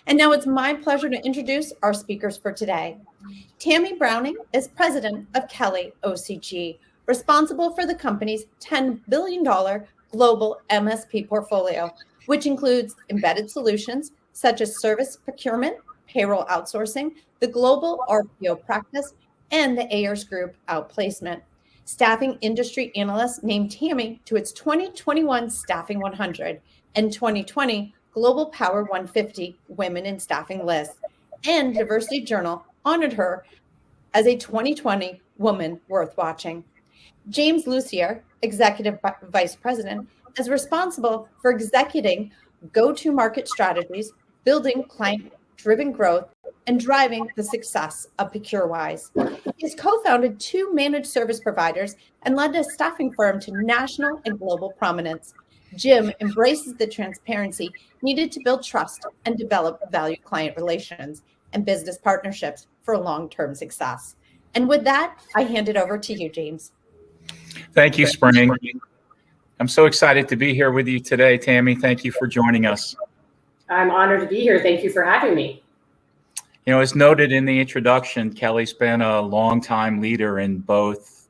And now it's my pleasure to introduce our speakers for today. Tammy Browning is president of KellyOCG, responsible for the company's $10 billion global MSP portfolio, which includes embedded solutions such as service procurement, payroll outsourcing, the global RPO practice, and the Ayers Group outplacement. Staffing industry analysts named Tammy to its 2021 Staffing 100 and 2020 Global Power 150 Women in Staffing list, and Diversity Journal honored her as a 2020 Woman Worth Watching. James Lucier, Executive Vice President, is responsible for executing go-to-market strategies, building client-driven growth, and driving the success of ProcureWise. He's co-founded 2 managed service providers and led a staffing firm to national and global prominence. Jim embraces the transparency needed to build trust and develop valued client relations and business partnerships for long-term success. And with that, I hand it over to you, James. Thank you, Spring. I'm so excited to be here with you today, Tammy. Thank you for joining us. I'm honored to be here. Thank you for having me. You know, as noted in the introduction, Kelly's been a longtime leader in both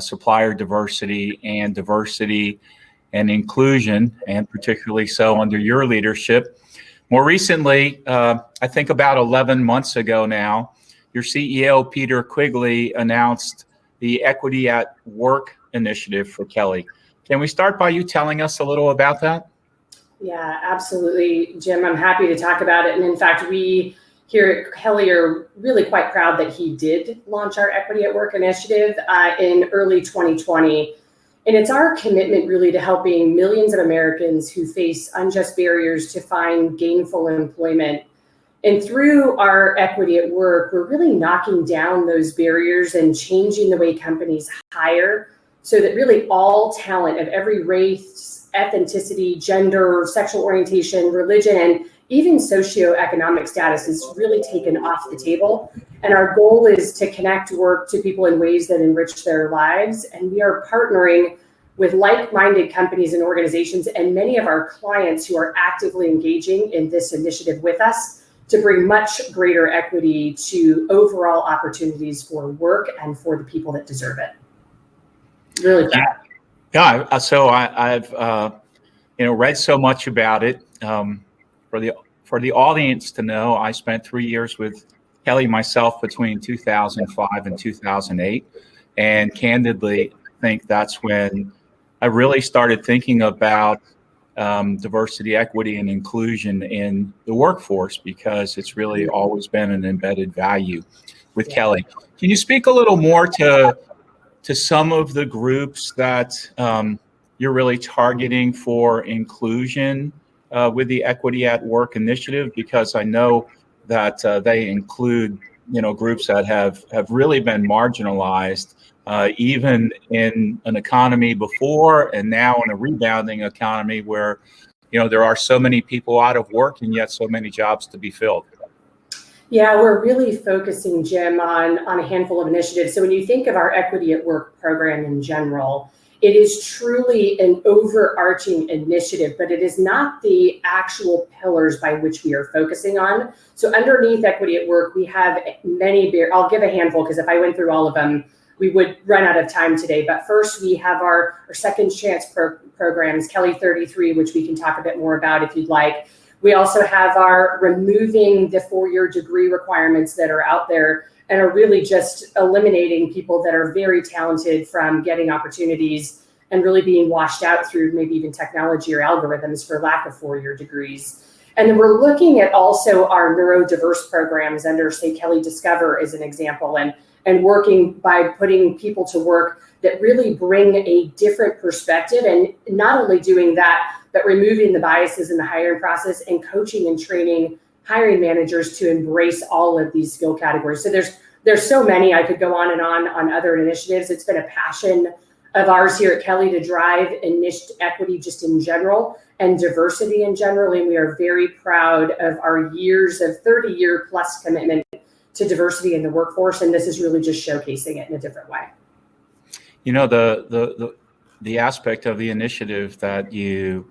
supplier diversity and inclusion, and particularly so under your leadership. More recently, I think about 11 months ago now, your CEO, Peter Quigley, announced the Equity at Work initiative for Kelly. Can we start by you telling us a little about that? Yeah, absolutely, Jim. I'm happy to talk about it. And in fact, we here at Kelly are really quite proud that he did launch our Equity at Work initiative in early 2020. And it's our commitment really to helping millions of Americans who face unjust barriers to find gainful employment. And through our Equity at Work, we're really knocking down those barriers and changing the way companies hire so that really all talent of every race, ethnicity, gender, sexual orientation, religion, and even socioeconomic status is really taken off the table. And our goal is to connect work to people in ways that enrich their lives. And we are partnering with like-minded companies and organizations and many of our clients who are actively engaging in this initiative with us to bring much greater equity to overall opportunities for work and for the people that deserve it. Really proud. Yeah, so I've read so much about it. For the audience to know, I spent 3 years with Kelly myself between 2005 and 2008, and candidly think that's when I really started thinking about diversity, equity, and inclusion in the workforce, because it's really always been an embedded value with Kelly. Can you speak a little more to some of the groups that you're really targeting for inclusion with the Equity at Work initiative? Because I know that they include, groups that have really been marginalized, even in an economy before and now in a rebounding economy where, there are so many people out of work and yet so many jobs to be filled. Yeah, we're really focusing, Jim, on a handful of initiatives. So when you think of our Equity at Work program in general, it is truly an overarching initiative, but it is not the actual pillars by which we are focusing on. So underneath Equity at Work, we have many, I'll give a handful because if I went through all of them, we would run out of time today. But first, we have our second chance programs, Kelly 33, which we can talk a bit more about if you'd like. We also have our removing the 4-year degree requirements that are out there and are really just eliminating people that are very talented from getting opportunities and really being washed out through maybe even technology or algorithms for lack of 4-year degrees. And then we're looking at also our neurodiverse programs under, say, Kelly Discover as an example, and working by putting people to work that really bring a different perspective, and not only doing that, but removing the biases in the hiring process and coaching and training hiring managers to embrace all of these skill categories. So there's so many. I could go on and on other initiatives. It's been a passion of ours here at Kelly to drive niche equity just in general and diversity in general. And we are very proud of our years of 30-year plus commitment to diversity in the workforce. And this is really just showcasing it in a different way. The aspect of the initiative that you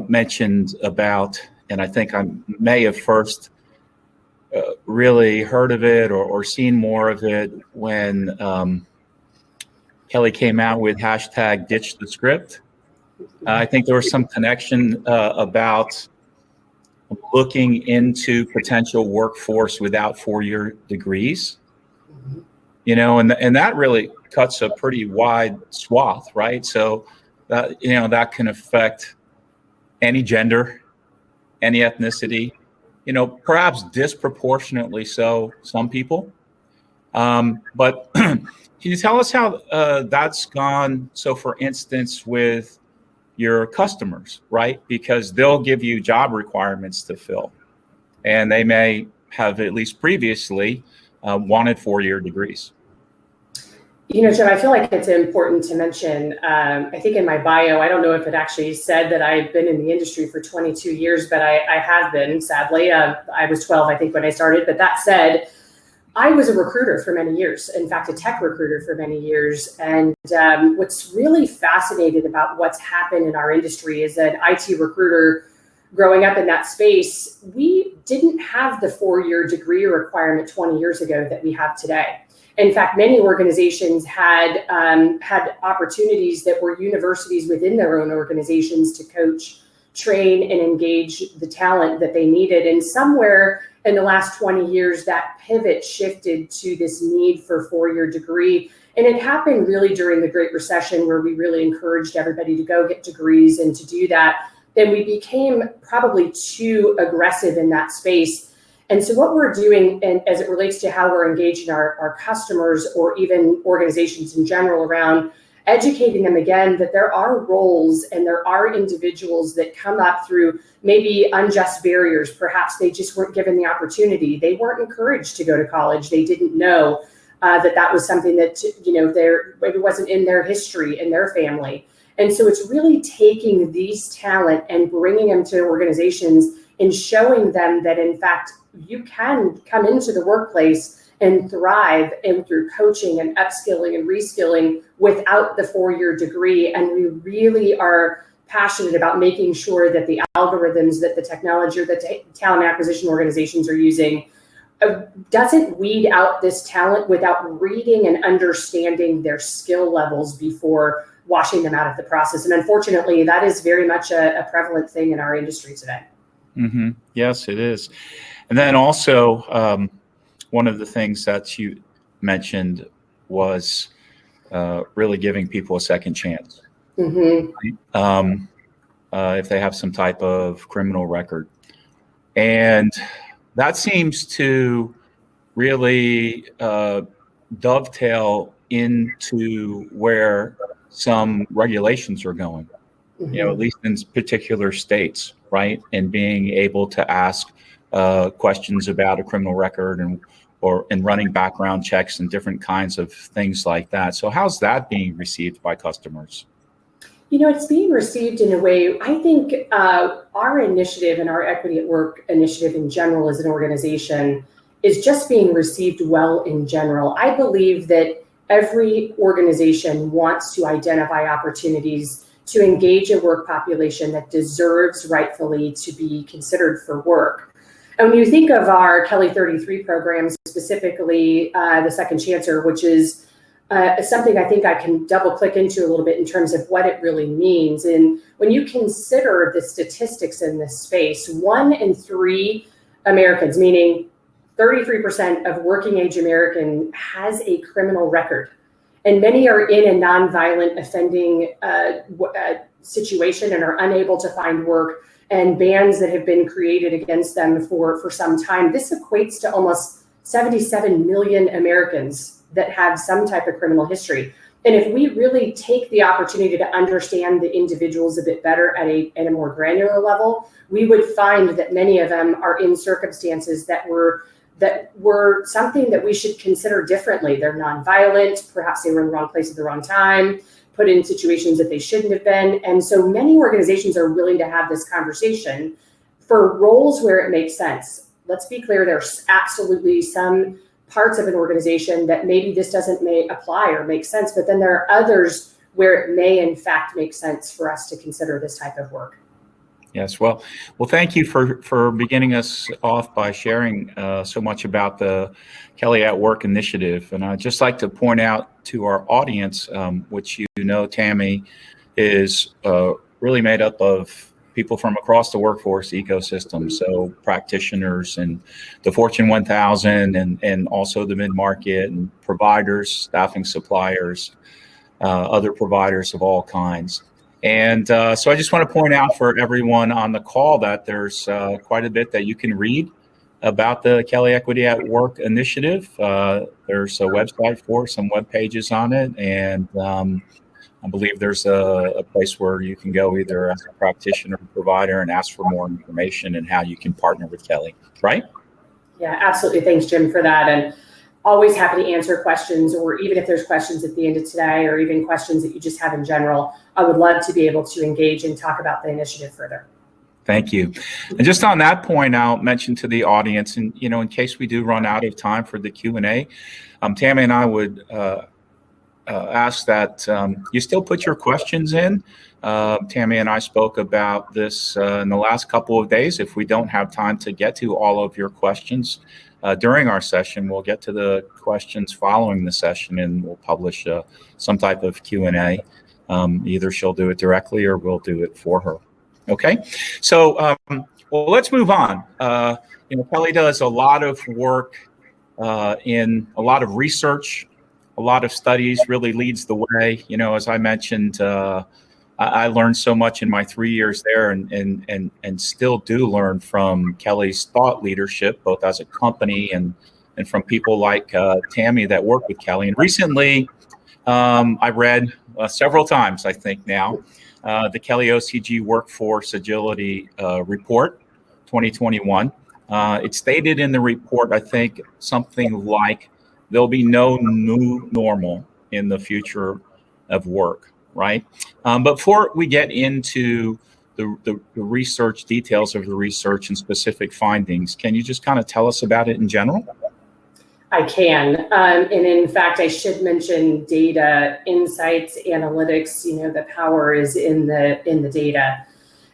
mentioned about and I think I may have first really heard of it or seen more of it when Kelly came out with hashtag ditch the script. I think there was some connection about looking into potential workforce without four-year degrees, and that really cuts a pretty wide swath, right? So that, that can affect any gender, any ethnicity, perhaps disproportionately so some people. But can you tell us how that's gone? So for instance, with your customers, right? Because they'll give you job requirements to fill, and they may have at least previously wanted four-year degrees. Jim, I feel like it's important to mention, I think in my bio, I don't know if it actually said that I've been in the industry for 22 years, but I have been, sadly. I was 12, I think, when I started. But that said, I was a recruiter for many years, in fact, a tech recruiter for many years. And what's really fascinating about what's happened in our industry is an IT recruiter growing up in that space, we didn't have the four-year degree requirement 20 years ago that we have today. In fact, many organizations had opportunities that were universities within their own organizations to coach, train, and engage the talent that they needed. And somewhere in the last 20 years, that pivot shifted to this need for four-year degree. And it happened really during the Great Recession, where we really encouraged everybody to go get degrees. And to do that, then we became probably too aggressive in that space. And so what we're doing, and as it relates to how we're engaging our customers or even organizations in general around educating them again, that there are roles and there are individuals that come up through maybe unjust barriers. Perhaps they just weren't given the opportunity. They weren't encouraged to go to college. They didn't know that was something that, it wasn't in their history, in their family. And so it's really taking these talent and bringing them to organizations and showing them that, in fact, you can come into the workplace and thrive and through coaching and upskilling and reskilling without the four-year degree. And we really are passionate about making sure that the algorithms that the technology or the talent acquisition organizations are using doesn't weed out this talent without reading and understanding their skill levels before washing them out of the process. And unfortunately, that is very much a prevalent thing in our industry today. Mm-hmm. Yes, it is. And then also, one of the things that you mentioned was really giving people a second chance. Mm-hmm. If they have some type of criminal record. And that seems to really dovetail into where some regulations are going, mm-hmm. At least in particular states, right? And being able to ask questions about a criminal record and running background checks and different kinds of things like that. So how's that being received by customers? It's being received in a way, I think our initiative and our Equity at Work initiative in general as an organization is just being received well in general. I believe that every organization wants to identify opportunities to engage a work population that deserves rightfully to be considered for work. And when you think of our Kelly 33 program, specifically the Second Chancer, which is something I think I can double click into a little bit in terms of what it really means. And when you consider the statistics in this space, 1 in 3 Americans, meaning 33% of working age American, has a criminal record. And many are in a nonviolent offending situation and are unable to find work, and bans that have been created against them for some time. This equates to almost 77 million Americans that have some type of criminal history. And if we really take the opportunity to understand the individuals a bit better at a more granular level, we would find that many of them are in circumstances that were something that we should consider differently. They're nonviolent, perhaps they were in the wrong place at the wrong time, put in situations that they shouldn't have been. And so many organizations are willing to have this conversation for roles where it makes sense. Let's be clear, there's absolutely some parts of an organization that maybe this may apply or make sense, but then there are others where it may in fact make sense for us to consider this type of work. Yes, well, thank you for beginning us off by sharing so much about the Kelly at Work initiative. And I'd just like to point out to our audience, which Tammy is really made up of people from across the workforce ecosystem, so practitioners and the Fortune 1000 and also the mid-market and providers, staffing suppliers, other providers of all kinds. And so I just want to point out for everyone on the call that there's quite a bit that you can read about the Kelly Equity at Work initiative. There's a website for some web pages on it, and I believe there's a place where you can go either as a practitioner or provider and ask for more information and how you can partner with Kelly, right? Yeah, absolutely. Thanks, Jim, for that. And always happy to answer questions, or even if there's questions at the end of today, or even questions that you just have in general, I would love to be able to engage and talk about the initiative further. Thank you. And just on that point, I'll mention to the audience, and in case we do run out of time for the Q&A, Tammy and I would ask that you still put your questions in. Tammy and I spoke about this in the last couple of days. If we don't have time to get to all of your questions during our session, we'll get to the questions following the session, and we'll publish some type of Q&A. Either she'll do it directly or we'll do it for her. Okay, so well, let's move on. Kelly does a lot of work in a lot of research, a lot of studies, really leads the way. As I mentioned, I learned so much in my 3 years there, and still do learn from Kelly's thought leadership, both as a company and from people like Tammy that work with Kelly. And recently, I read several times, I think now, the KellyOCG Workforce Agility Report 2021. It stated in the report, I think, something like there'll be no new normal in the future of work, right? But before we get into the research details of the research and specific findings, can you just kind of tell us about it in general? I can. And in fact, I should mention data, insights, analytics. The power is in the data.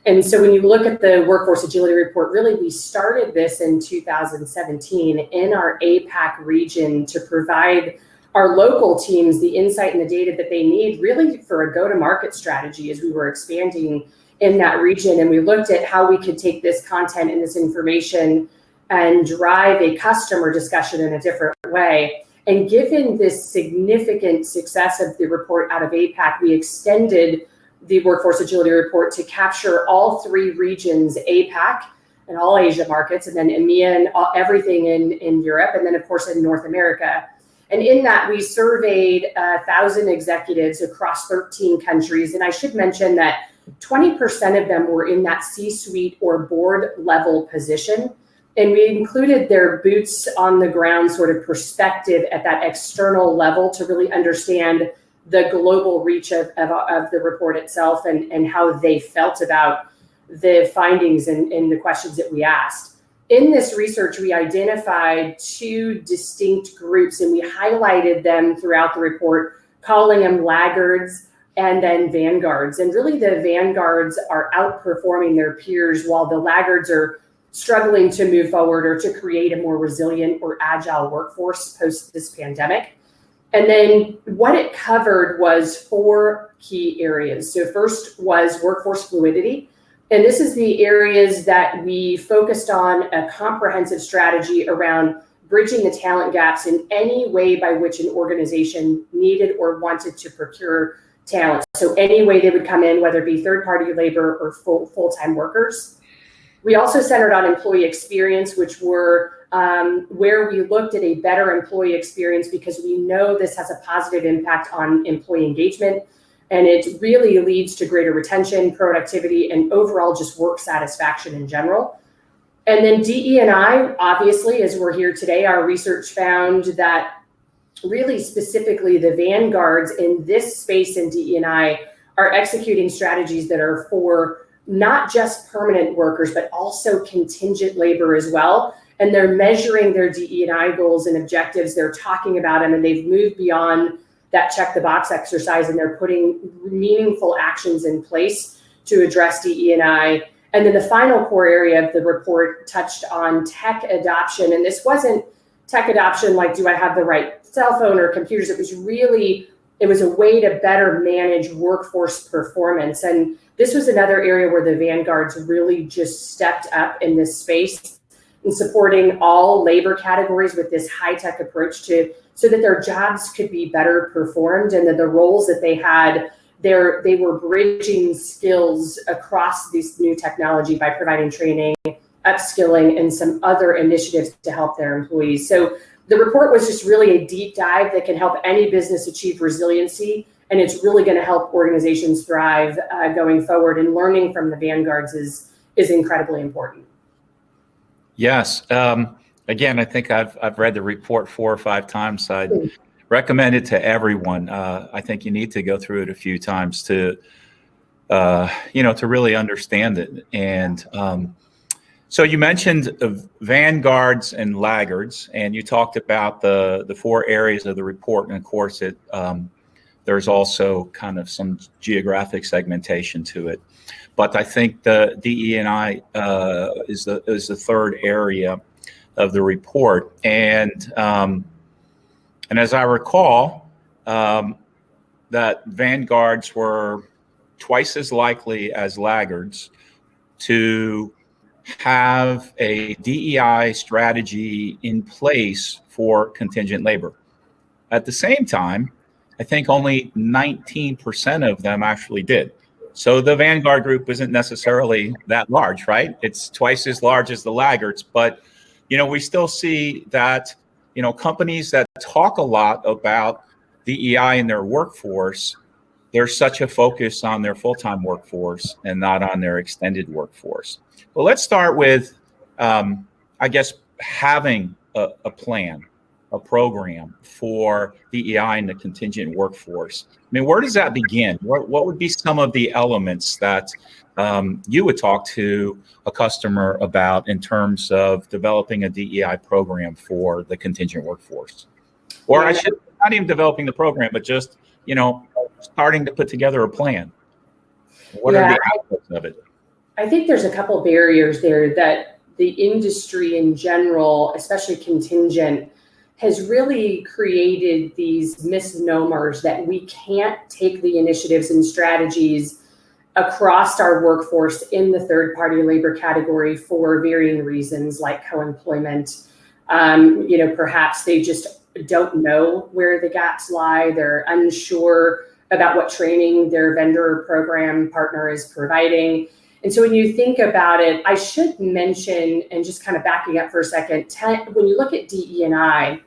And so when you look at the Workforce Agility Report, really we started this in 2017 in our APAC region to provide our local teams the insight and the data that they need really for a go-to-market strategy as we were expanding in that region. And we looked at how we could take this content and this information and drive a customer discussion in a different way. And given this significant success of the report out of APAC, we extended the Workforce Agility Report to capture all three regions, APAC and all Asia markets, and then EMEA and everything in Europe, and then of course in North America. And in that, we surveyed 1,000 executives across 13 countries. And I should mention that 20% of them were in that C-suite or board level position. And we included their boots on the ground sort of perspective at that external level to really understand the global reach of the report itself and how they felt about the findings and the questions that we asked. In this research, we identified two distinct groups, and we highlighted them throughout the report, calling them laggards and then vanguards. And really the vanguards are outperforming their peers while the laggards are struggling to move forward or to create a more resilient or agile workforce post this pandemic. And then what it covered was 4 key areas. So first was workforce fluidity. And this is the areas that we focused on a comprehensive strategy around bridging the talent gaps in any way by which an organization needed or wanted to procure talent. So any way they would come in, whether it be third-party labor or full-time workers. We also centered on employee experience, which were where we looked at a better employee experience because we know this has a positive impact on employee engagement, and it really leads to greater retention, productivity, and overall just work satisfaction in general. And then DE&I, obviously, as we're here today, our research found that really specifically the vanguards in this space in DE&I are executing strategies that are for not just permanent workers, but also contingent labor as well. And they're measuring their DE&I goals and objectives. They're talking about them, and they've moved beyond that check the box exercise, and they're putting meaningful actions in place to address DE&I. And then the final core area of the report touched on tech adoption. And this wasn't tech adoption like, do I have the right cell phone or computers? It was a way to better manage workforce performance. And this was another area where the vanguards really just stepped up in this space in supporting all labor categories with this high-tech approach so that their jobs could be better performed, and that the roles that they had there, they were bridging skills across this new technology by providing training, upskilling, and some other initiatives to help their employees. So the report was just really a deep dive that can help any business achieve resiliency, and it's really going to help organizations thrive going forward. And learning from the vanguards is incredibly important. Yes. Again, I think I've read the report 4 or 5 times. I'd recommend it to everyone. I think you need to go through it a few times to really understand it. And so you mentioned vanguards and laggards, and you talked about the 4 areas of the report. And of course, there's also kind of some geographic segmentation to it. But I think the DE&I is the third area of the report. And as I recall, that vanguards were twice as likely as laggards to have a DEI strategy in place for contingent labor. At the same time, I think only 19% of them actually did. So the vanguard group isn't necessarily that large, right? It's twice as large as the laggards, but we still see that companies that talk a lot about DEI in their workforce, there's such a focus on their full-time workforce and not on their extended workforce. Well, let's start with, having a plan, a program for DEI in the contingent workforce. I mean, where does that begin? What would be some of the elements that you would talk to a customer about in terms of developing a DEI program for the contingent workforce? Or not even developing the program, but just, starting to put together a plan. What are the outputs of it? I think there's a couple barriers there that the industry in general, especially contingent, has really created these misnomers that we can't take the initiatives and strategies across our workforce in the third-party labor category for varying reasons, like co-employment. Perhaps they just don't know where the gaps lie. They're unsure about what training their vendor program partner is providing. And so when you think about it, I should mention, and just kind of backing up for a second, when you look at DE&I,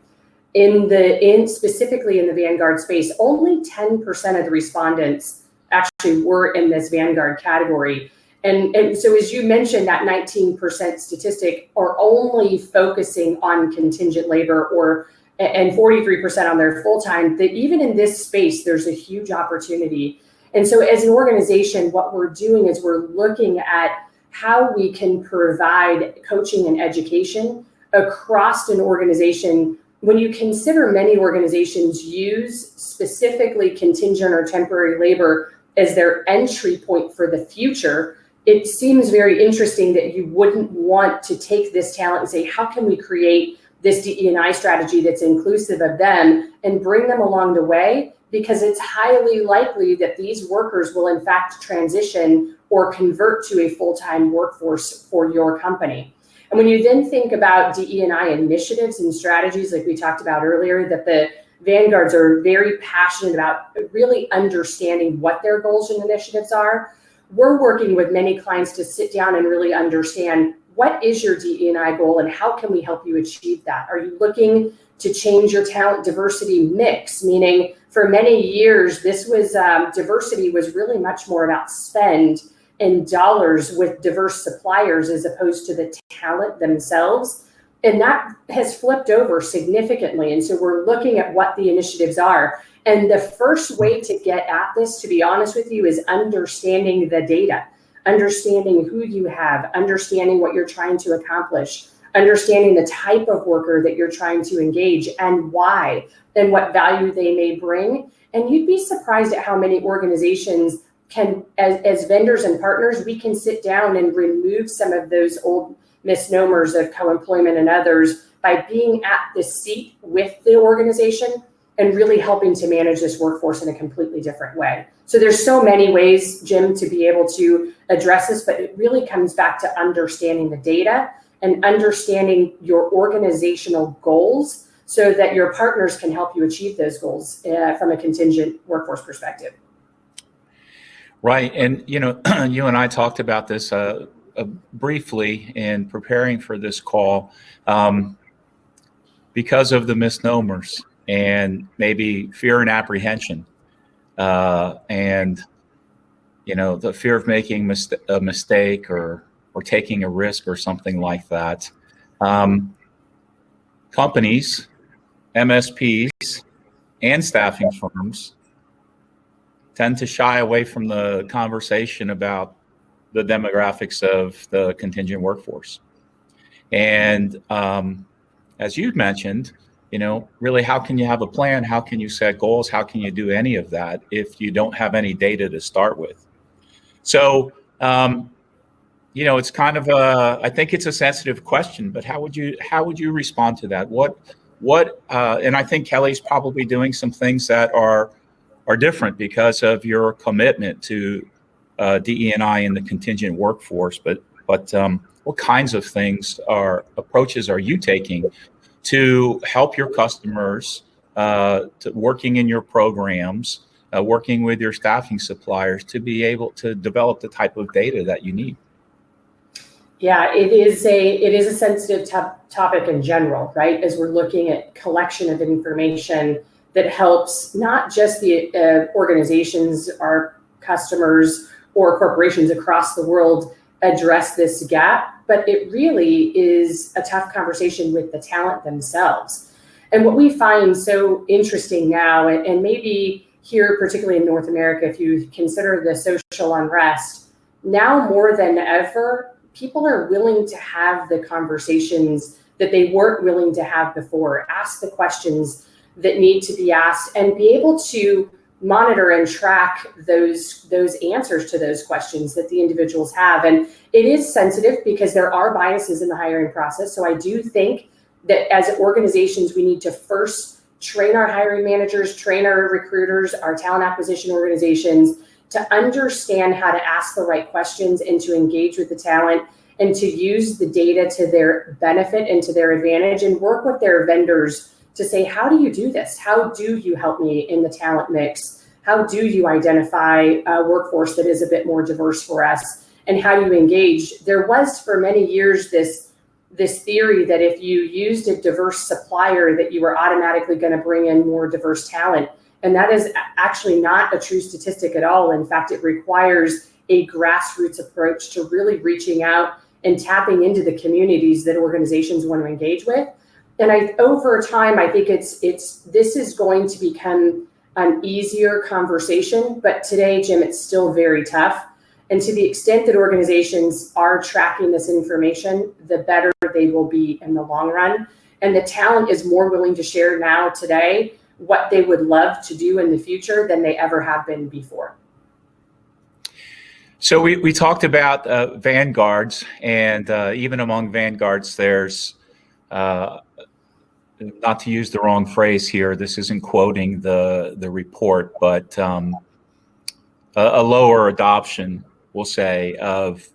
specifically in the vanguard space, only 10% of the respondents actually were in this vanguard category. And so as you mentioned, that 19% statistic are only focusing on contingent labor and 43% on their full-time, that even in this space, there's a huge opportunity. And so as an organization, what we're doing is we're looking at how we can provide coaching and education across an organization. When you consider many organizations use specifically contingent or temporary labor as their entry point for the future, it seems very interesting that you wouldn't want to take this talent and say, how can we create this DE&I strategy that's inclusive of them and bring them along the way? Because it's highly likely that these workers will in fact transition or convert to a full-time workforce for your company. And when you then think about DE&I initiatives and strategies, like we talked about earlier, that the vanguards are very passionate about really understanding what their goals and initiatives are. We're working with many clients to sit down and really understand, what is your DE&I goal and how can we help you achieve that? Are you looking to change your talent diversity mix? Meaning for many years, this was diversity was really much more about spend in dollars with diverse suppliers as opposed to the talent themselves. And that has flipped over significantly. And so we're looking at what the initiatives are. And the first way to get at this, to be honest with you, is understanding the data, understanding who you have, understanding what you're trying to accomplish, understanding the type of worker that you're trying to engage and why, and what value they may bring. And you'd be surprised at how many organizations can, as vendors and partners, we can sit down and remove some of those old misnomers of co-employment and others by being at the seat with the organization and really helping to manage this workforce in a completely different way. So there's so many ways, Jim, to be able to address this, but it really comes back to understanding the data and understanding your organizational goals so that your partners can help you achieve those goals from a contingent workforce perspective. Right. And, you know, you and I talked about this briefly in preparing for this call because of the misnomers and maybe fear and apprehension and, you know, the fear of making a mistake or taking a risk or something like that. Companies, MSPs, and staffing firms tend to shy away from the conversation about the demographics of the contingent workforce. And as you've mentioned, you know, really, how can you have a plan? How can you set goals? How can you do any of that if you don't have any data to start with? So, you know, it's kind of I think it's a sensitive question, but how would you respond to that? And I think Kelly's probably doing some things that are different because of your commitment to DE&I in the contingent workforce. But what kinds of approaches are you taking to help your customers, to working in your programs, working with your staffing suppliers to be able to develop the type of data that you need? Yeah, it is a sensitive topic in general, right? As we're looking at collection of information that helps not just the organizations, our customers, or corporations across the world address this gap, but it really is a tough conversation with the talent themselves. And what we find so interesting now, and maybe here, particularly in North America, if you consider the social unrest, now more than ever, people are willing to have the conversations that they weren't willing to have before, ask the questions that need to be asked, and be able to monitor and track those answers to those questions that the individuals have. And it is sensitive because there are biases in the hiring process. So I do think that as organizations, we need to first train our hiring managers, train our recruiters, our talent acquisition organizations to understand how to ask the right questions and to engage with the talent and to use the data to their benefit and to their advantage and work with their vendors to say, how do you do this? How do you help me in the talent mix? How do you identify a workforce that is a bit more diverse for us? And how do you engage? There was for many years this theory that if you used a diverse supplier that you were automatically going to bring in more diverse talent. And that is actually not a true statistic at all. In fact, it requires a grassroots approach to really reaching out and tapping into the communities that organizations want to engage with. And over time, I think this is going to become an easier conversation. But today, Jim, it's still very tough. And to the extent that organizations are tracking this information, the better they will be in the long run. And the talent is more willing to share now today what they would love to do in the future than they ever have been before. So we talked about vanguards, and even among vanguards, there's, not to use the wrong phrase here, this isn't quoting the report, but a lower adoption, we'll say, of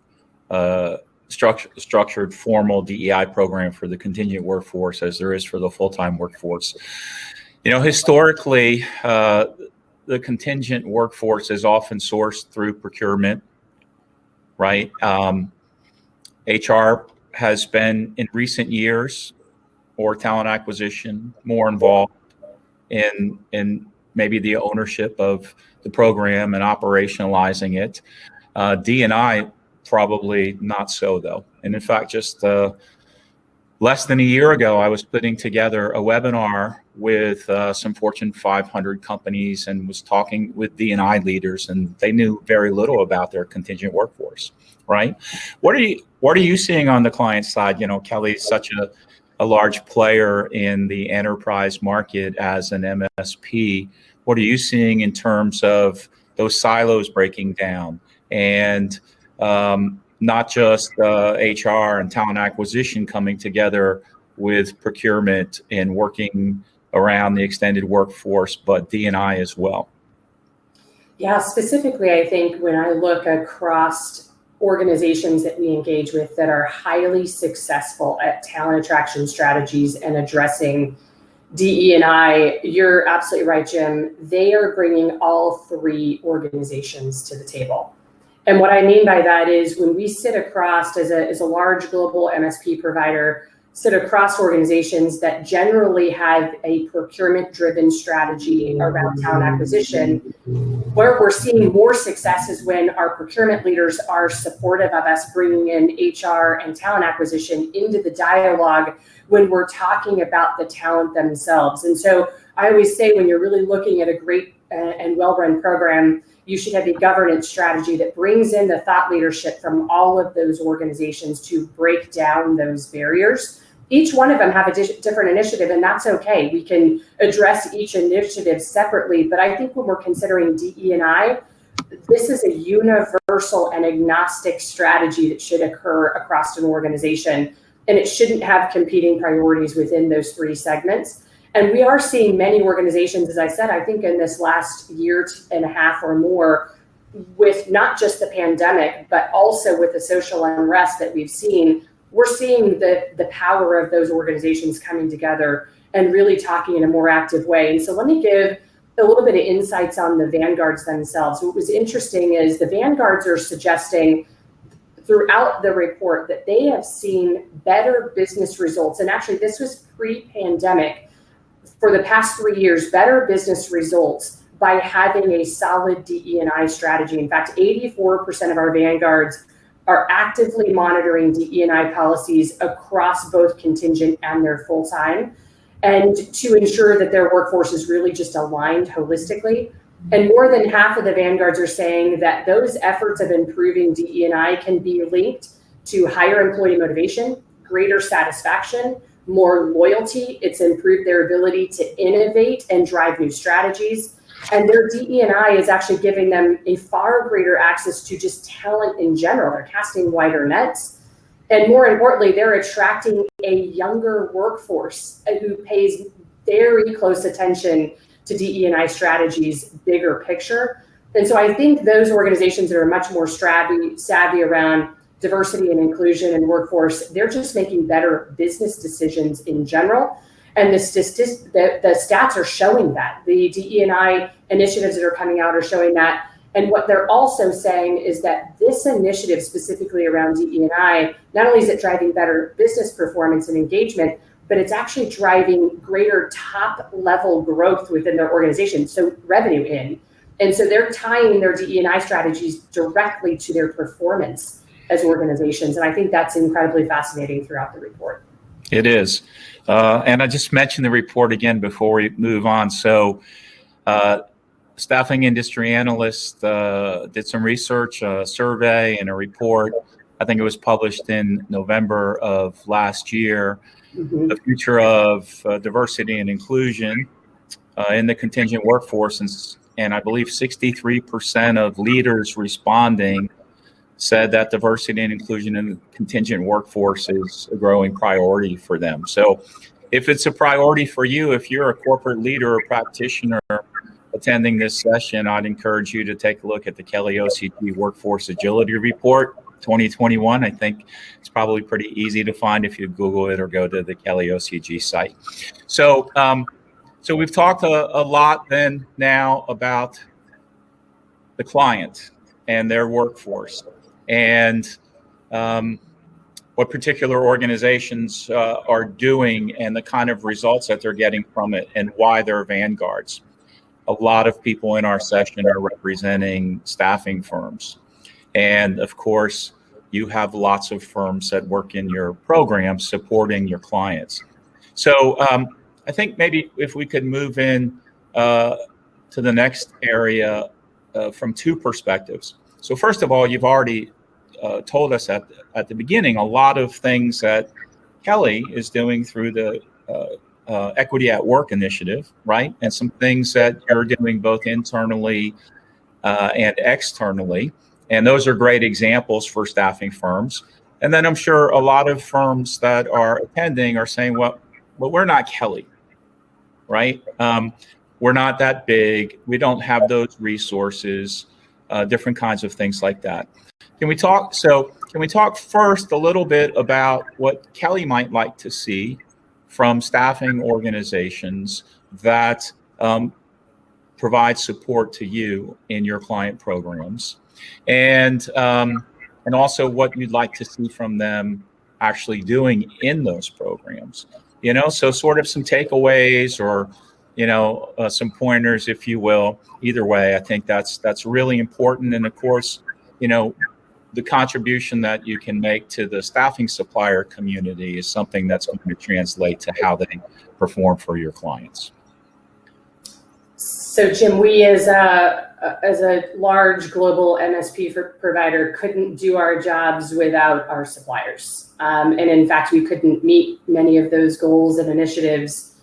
structured formal DEI program for the contingent workforce as there is for the full-time workforce. You know, historically, the contingent workforce is often sourced through procurement, right? HR has been in recent years, or talent acquisition, more involved in maybe the ownership of the program and operationalizing it. D&I probably not so, though. And in fact, just less than a year ago, I was putting together a webinar with some Fortune 500 companies and was talking with D&I leaders, and they knew very little about their contingent workforce, right? What are you seeing on the client side? You know, Kelly's such a large player in the enterprise market as an MSP. What are you seeing in terms of those silos breaking down, and not just HR and talent acquisition coming together with procurement and working around the extended workforce, but D&I as well. Yeah, specifically, I think when I look across organizations that we engage with that are highly successful at talent attraction strategies and addressing DE&I, you're absolutely right, Jim. They are bringing all three organizations to the table. And what I mean by that is when we sit across as a large global MSP provider, sit across organizations that generally have a procurement-driven strategy around talent acquisition, where we're seeing more success is when our procurement leaders are supportive of us bringing in HR and talent acquisition into the dialogue when we're talking about the talent themselves. And so I always say when you're really looking at a great and well-run program, you should have a governance strategy that brings in the thought leadership from all of those organizations to break down those barriers. Each one of them have a different initiative, and that's okay. We can address each initiative separately, but I think when we're considering DE&I, this is a universal and agnostic strategy that should occur across an organization, and it shouldn't have competing priorities within those three segments. And we are seeing many organizations, as I said, I think in this last year and a half or more, with not just the pandemic, but also with the social unrest that we've seen, we're seeing the power of those organizations coming together and really talking in a more active way. And so let me give a little bit of insights on the vanguards themselves. What was interesting is the vanguards are suggesting throughout the report that they have seen better business results. And actually, this was pre-pandemic. For the past 3 years, better business results by having a solid DE&I strategy. In fact, 84% of our vanguards are actively monitoring DE&I policies across both contingent and their full-time, and to ensure that their workforce is really just aligned holistically. And more than half of the vanguards are saying that those efforts of improving DE&I can be linked to higher employee motivation, greater satisfaction, more loyalty. It's improved their ability to innovate and drive new strategies. And their DE&I is actually giving them a far greater access to just talent in general. They're casting wider nets. And more importantly, they're attracting a younger workforce who pays very close attention to DE&I strategies, bigger picture. And so I think those organizations that are much more savvy around diversity and inclusion and workforce, they're just making better business decisions in general. And the stats are showing that. The DE&I initiatives that are coming out are showing that. And what they're also saying is that this initiative specifically around DE&I, not only is it driving better business performance and engagement, but it's actually driving greater top level growth within their organization, so revenue in. And so they're tying their DE&I strategies directly to their performance as organizations. And I think that's incredibly fascinating throughout the report. It is. And I just mentioned the report again before we move on. So staffing industry analysts did some research, a survey and a report. I think it was published in November of last year. Mm-hmm. The future of diversity and inclusion in the contingent workforce. And I believe 63% of leaders responding said that diversity and inclusion in the contingent workforce is a growing priority for them. So if it's a priority for you, if you're a corporate leader or practitioner attending this session, I'd encourage you to take a look at the KellyOCG Workforce Agility Report 2021. I think it's probably pretty easy to find if you Google it or go to the KellyOCG site. So we've talked a lot then now about the client and their workforce, and what particular organizations are doing and the kind of results that they're getting from it and why they're vanguards. A lot of people in our session are representing staffing firms. And of course, you have lots of firms that work in your program supporting your clients. So I think maybe if we could move in to the next area from two perspectives. So first of all, you've already told us at the beginning a lot of things that Kelly is doing through the Equity at Work initiative, right? And some things that you're doing both internally and externally. And those are great examples for staffing firms. And then I'm sure a lot of firms that are attending are saying, well, we're not Kelly, right? We're not that big. We don't have those resources, different kinds of things like that. Can we talk first a little bit about what Kelly might like to see from staffing organizations that provide support to you in your client programs, and also what you'd like to see from them actually doing in those programs? So sort of some takeaways or some pointers, if you will. Either way, I think that's really important. And of course, the contribution that you can make to the staffing supplier community is something that's going to translate to how they perform for your clients. So, Jim, we as a large global MSP provider couldn't do our jobs without our suppliers. And in fact, we couldn't meet many of those goals and initiatives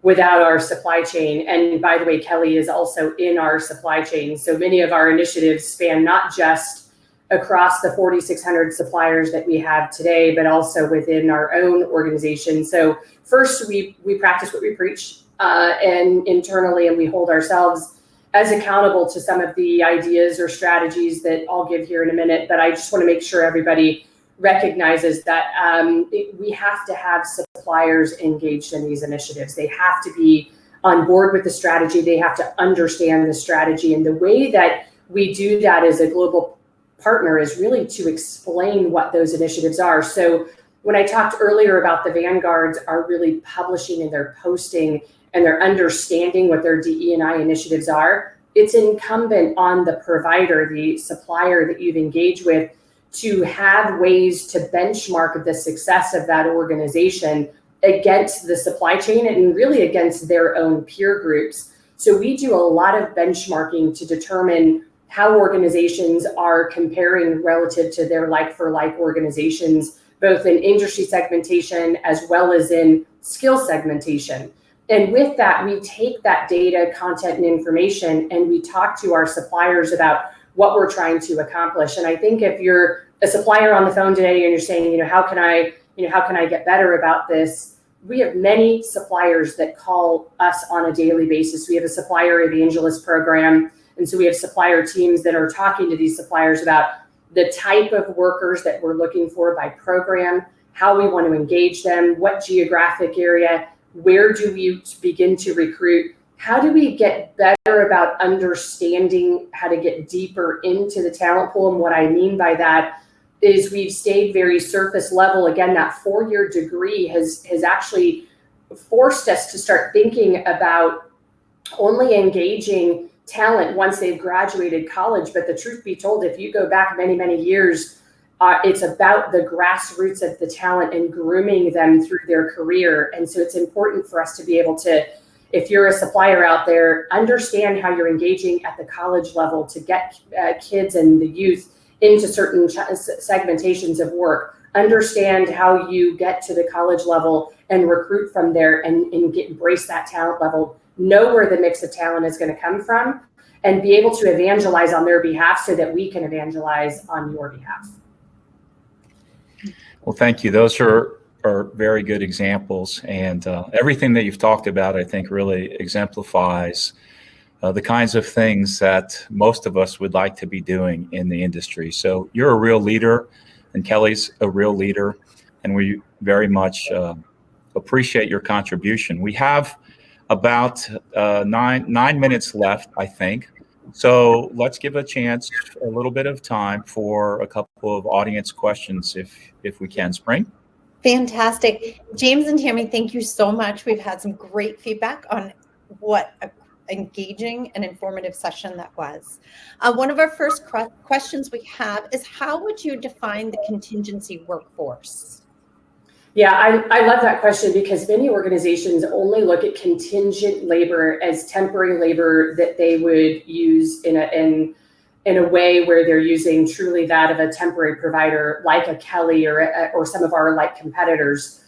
without our supply chain. And by the way, Kelly is also in our supply chain. So many of our initiatives span not just across the 4,600 suppliers that we have today, but also within our own organization. So first, we practice what we preach, and internally, and we hold ourselves as accountable to some of the ideas or strategies that I'll give here in a minute. But I just want to make sure everybody recognizes that we have to have suppliers engaged in these initiatives. They have to be on board with the strategy. They have to understand the strategy. And the way that we do that as a global partner is really to explain what those initiatives are. So when I talked earlier about the vanguards are really publishing and they're posting and they're understanding what their DE&I initiatives are, it's incumbent on the provider, the supplier that you've engaged with, to have ways to benchmark the success of that organization against the supply chain and really against their own peer groups. So we do a lot of benchmarking to determine how organizations are comparing relative to their like-for-like organizations, both in industry segmentation as well as in skill segmentation. And with that, we take that data, content, and information, and we talk to our suppliers about what we're trying to accomplish. And I think if you're a supplier on the phone today and you're saying, how can I get better about this? We have many suppliers that call us on a daily basis. We have a supplier evangelist program. And so we have supplier teams that are talking to these suppliers about the type of workers that we're looking for by program, how we want to engage them, what geographic area, where do we begin to recruit, how do we get better about understanding how to get deeper into the talent pool. And what I mean by that is we've stayed very surface level. Again, that 4-year degree has actually forced us to start thinking about only engaging talent once they've graduated college. But the truth be told, if you go back many, many years, it's about the grassroots of the talent and grooming them through their career. And so it's important for us to be able to, if you're a supplier out there, understand how you're engaging at the college level to get kids and the youth into certain segmentations of work. Understand how you get to the college level and recruit from there and embrace that talent level. Know where the mix of talent is going to come from and be able to evangelize on their behalf so that we can evangelize on your behalf. Well, thank you. Those are very good examples. And everything that you've talked about, I think, really exemplifies the kinds of things that most of us would like to be doing in the industry. So you're a real leader, and Kelly's a real leader, and we very much appreciate your contribution. We have about 9 minutes left, I think. So let's give a little bit of time for a couple of audience questions, if we can. Spring? Fantastic. James and Tammy, thank you so much. We've had some great feedback on what an engaging and informative session that was. One of our first questions we have is, how would you define the contingency workforce? Yeah, I love that question because many organizations only look at contingent labor as temporary labor that they would use in a way where they're using truly that of a temporary provider like a Kelly or some of our like competitors.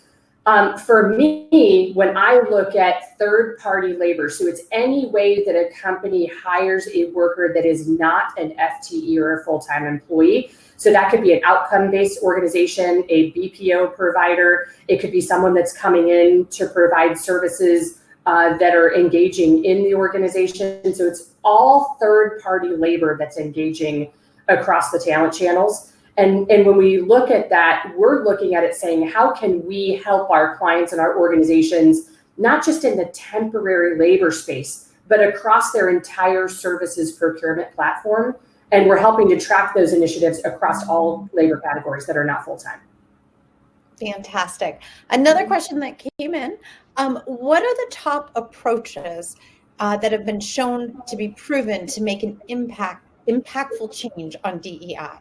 For me, when I look at third-party labor, so it's any way that a company hires a worker that is not an FTE or a full-time employee. So that could be an outcome-based organization, a BPO provider. It could be someone that's coming in to provide services that are engaging in the organization. So it's all third-party labor that's engaging across the talent channels. And when we look at that, we're looking at it saying, how can we help our clients and our organizations, not just in the temporary labor space, but across their entire services procurement platform? And we're helping to track those initiatives across all labor categories that are not full-time. Fantastic. Another question that came in, what are the top approaches that have been shown to be proven to make an impactful change on DEI?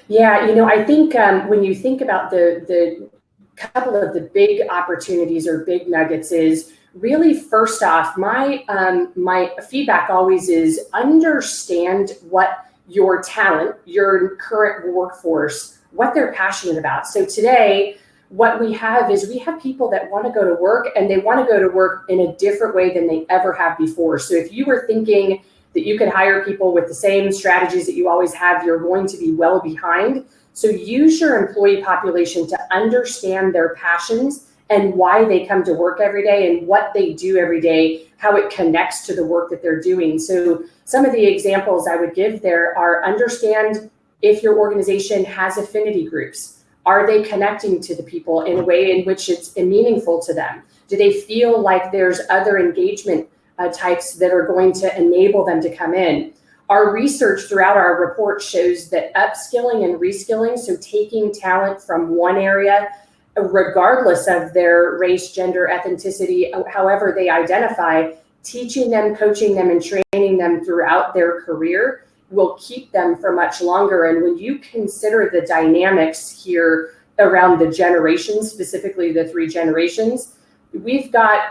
Yeah, I think when you think about the couple of the big opportunities or big nuggets is really, first off, my feedback always is understand what your talent, your current workforce, what they're passionate about. So today, what we have is we have people that want to go to work, and they want to go to work in a different way than they ever have before. So if you were thinking that you could hire people with the same strategies that you always have, you're going to be well behind. So use your employee population to understand their passions and why they come to work every day and what they do every day, how it connects to the work that they're doing. So some of the examples I would give there are understand if your organization has affinity groups. Are they connecting to the people in a way in which it's meaningful to them? Do they feel like there's other engagement types that are going to enable them to come in? Our research throughout our report shows that upskilling and reskilling, so taking talent from one area, regardless of their race, gender, ethnicity, however they identify, teaching them, coaching them, and training them throughout their career will keep them for much longer. And when you consider the dynamics here around the generations, specifically the 3 generations, we've got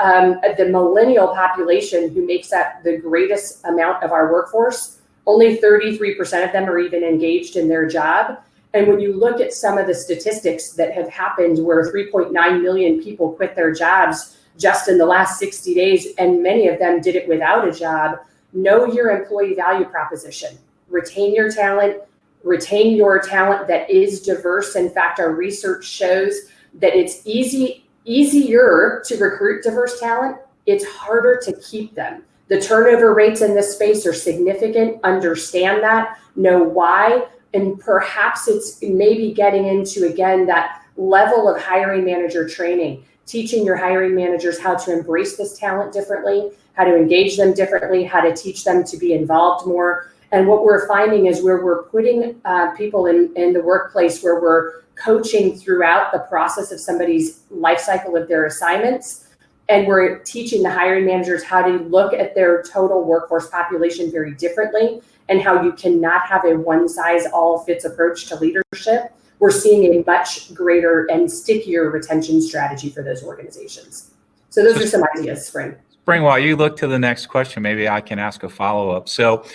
the millennial population who makes up the greatest amount of our workforce. Only 33% of them are even engaged in their job. And when you look at some of the statistics that have happened where 3.9 million people quit their jobs just in the last 60 days, and many of them did it without a job, know your employee value proposition. Retain your talent that is diverse. In fact, our research shows that it's easier to recruit diverse talent. It's harder to keep them. The turnover rates in this space are significant. Understand that, know why, and perhaps it's maybe getting into, again, that level of hiring manager training, teaching your hiring managers how to embrace this talent differently, how to engage them differently, how to teach them to be involved more. And what we're finding is where we're putting people in the workplace, where we're coaching throughout the process of somebody's life cycle of their assignments, and we're teaching the hiring managers how to look at their total workforce population very differently, and how you cannot have a one-size-all-fits approach to leadership. We're seeing a much greater and stickier retention strategy for those organizations. So those are some ideas, Spring. While you look to the next question, maybe I can ask a follow-up. So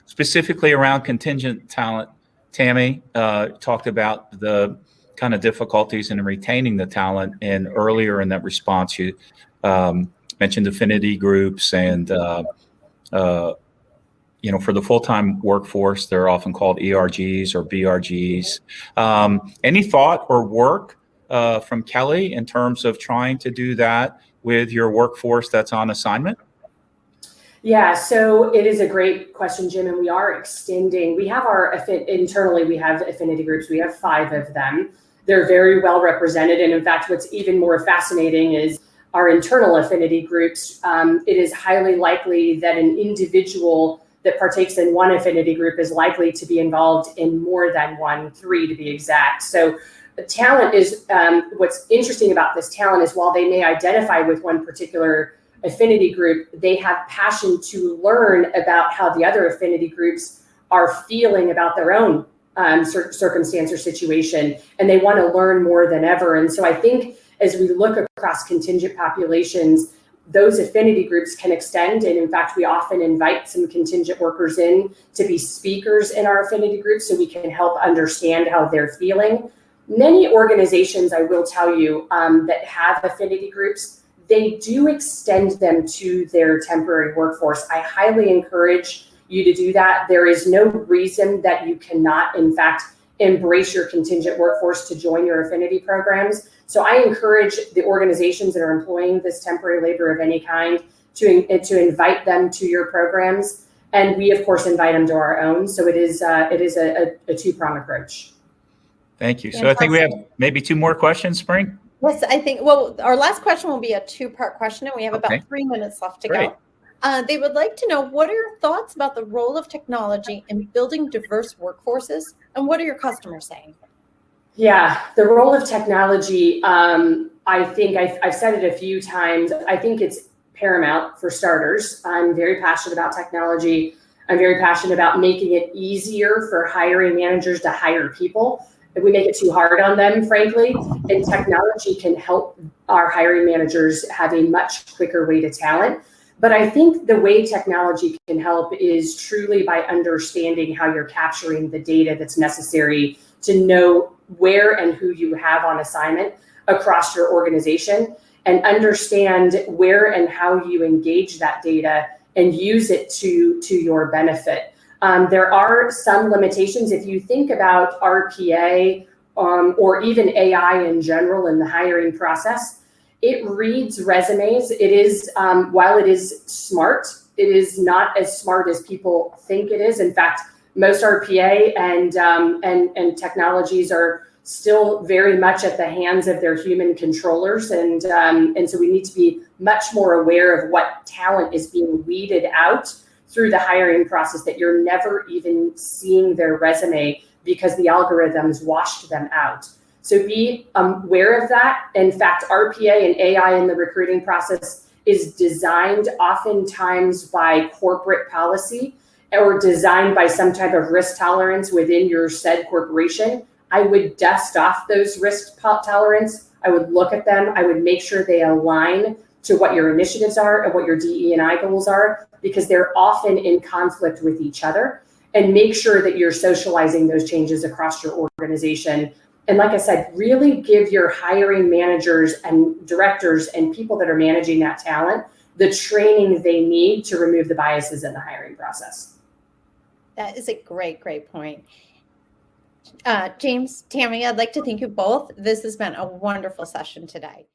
specifically around contingent talent, Tammy talked about the kind of difficulties in retaining the talent, and earlier in that response, you mentioned affinity groups, and for the full-time workforce, they're often called ERGs or BRGs. Any thought or work from Kelly in terms of trying to do that with your workforce that's on assignment? Yeah, so it is a great question, Jim, and we are extending. We have internally, we have affinity groups. We have 5 of them. They're very well represented. And in fact, what's even more fascinating is our internal affinity groups. It is highly likely that an individual that partakes in one affinity group is likely to be involved in more than one, 3 to be exact. So the talent is, what's interesting about this talent is while they may identify with one particular affinity group, they have passion to learn about how the other affinity groups are feeling about their own circumstance or situation, and they want to learn more than ever. And so I think as we look across contingent populations, those affinity groups can extend. And in fact, we often invite some contingent workers in to be speakers in our affinity groups so we can help understand how they're feeling. Many organizations, I will tell you, that have affinity groups, they do extend them to their temporary workforce. I highly encourage you to do that. There is no reason that you cannot, in fact, embrace your contingent workforce to join your affinity programs. So I encourage the organizations that are employing this temporary labor of any kind to invite them to your programs. And we, of course, invite them to our own. So it is a two-pronged approach. Thank you. So I think we have maybe 2 more questions, Spring. Yes, I think, well, our last question will be a 2-part question, and we have about 3 minutes left to go. They would like to know, what are your thoughts about the role of technology in building diverse workforces, and what are your customers saying? Yeah, the role of technology, I think I've said it a few times. I think it's paramount for starters. I'm very passionate about technology. I'm very passionate about making it easier for hiring managers to hire people. We make it too hard on them, frankly, and technology can help our hiring managers have a much quicker way to talent. But I think the way technology can help is truly by understanding how you're capturing the data that's necessary to know where and who you have on assignment across your organization, and understand where and how you engage that data and use it to your benefit. There are some limitations. If you think about RPA or even AI in general in the hiring process, it reads resumes. It is, while it is smart, it is not as smart as people think it is. In fact, most RPA and technologies are still very much at the hands of their human controllers, and so we need to be much more aware of what talent is being weeded out through the hiring process, that you're never even seeing their resume because the algorithms washed them out. So be aware of that. In fact, RPA and AI in the recruiting process is designed oftentimes by corporate policy or designed by some type of risk tolerance within your said corporation. I would dust off those risk tolerance. I would look at them. I would make sure they align to what your initiatives are and what your DE&I goals are, because they're often in conflict with each other, and make sure that you're socializing those changes across your organization. And like I said, really give your hiring managers and directors and people that are managing that talent the training they need to remove the biases in the hiring process. That is a great, great point. James, Tammy, I'd like to thank you both. This has been a wonderful session today.